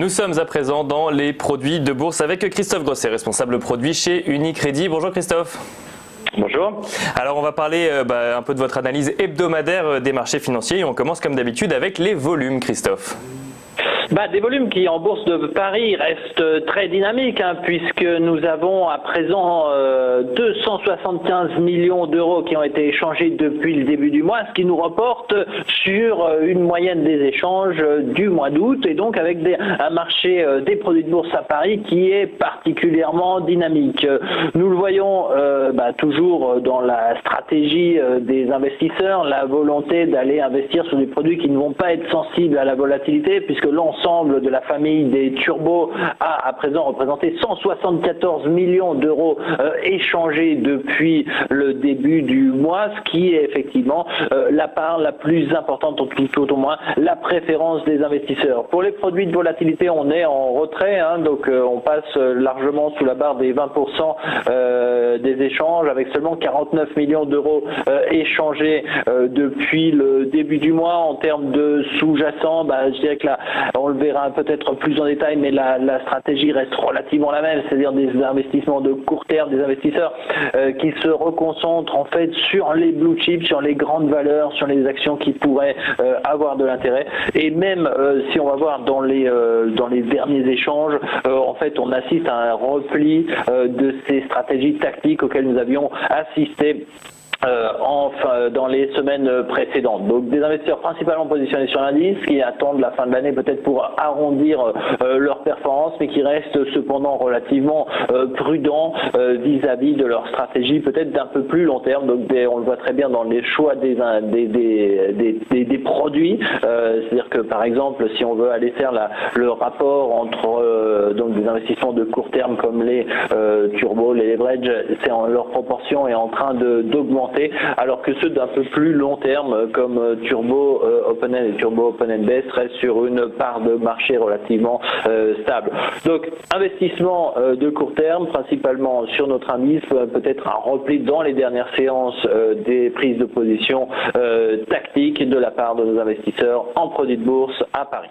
Nous sommes à présent dans les produits de bourse avec Christophe Grosset, responsable produit chez Unicredit. Bonjour Christophe. Bonjour. Alors on va parler un peu de votre analyse hebdomadaire des marchés financiers et on commence comme d'habitude avec les volumes, Christophe. Des volumes qui en bourse de Paris restent très dynamiques puisque nous avons à présent 275 millions d'euros qui ont été échangés depuis le début du mois, ce qui nous reporte sur une moyenne des échanges du mois d'août et donc avec un marché des produits de bourse à Paris qui est particulièrement dynamique. Nous le voyons toujours dans la stratégie des investisseurs, la volonté d'aller investir sur des produits qui ne vont pas être sensibles à la volatilité puisque l'ensemble de la famille des turbos a à présent représenté 174 millions d'euros échangés depuis le début du mois, ce qui est effectivement la part la plus importante, tout au moins la préférence des investisseurs. Pour les produits de volatilité, on est en retrait, donc on passe largement sous la barre des 20% des échanges avec seulement 49 millions d'euros échangés depuis le début du mois. En termes de sous-jacents, je dirais que là, on le verra peut-être plus en détail, mais la stratégie reste relativement la même, c'est-à-dire des investissements de court terme, des investisseurs qui se reconcentrent en fait sur les blue chips, sur les grandes valeurs, sur les actions qui pourraient avoir de l'intérêt. Et même si on va voir dans les derniers échanges, en fait on assiste à un repli de ces stratégies tactiques auxquelles nous avions assisté dans les semaines précédentes. Donc des investisseurs principalement positionnés sur l'indice qui attendent la fin de l'année peut-être pour arrondir leur performance, mais qui restent cependant relativement prudents vis-à-vis de leur stratégie peut-être d'un peu plus long terme. Donc on le voit très bien dans les choix des produits. C'est-à-dire que par exemple si on veut aller faire le rapport entre donc des investissements de court terme comme les turbos, les leverage, leur proportion est en train d'augmenter, alors que ceux d'un peu plus long terme comme Turbo Open-End et Turbo Open-End Best restent sur une part de marché relativement stable. Donc investissement de court terme, principalement sur notre indice, peut-être un repli dans les dernières séances des prises de position tactiques de la part de nos investisseurs en produits de bourse à Paris.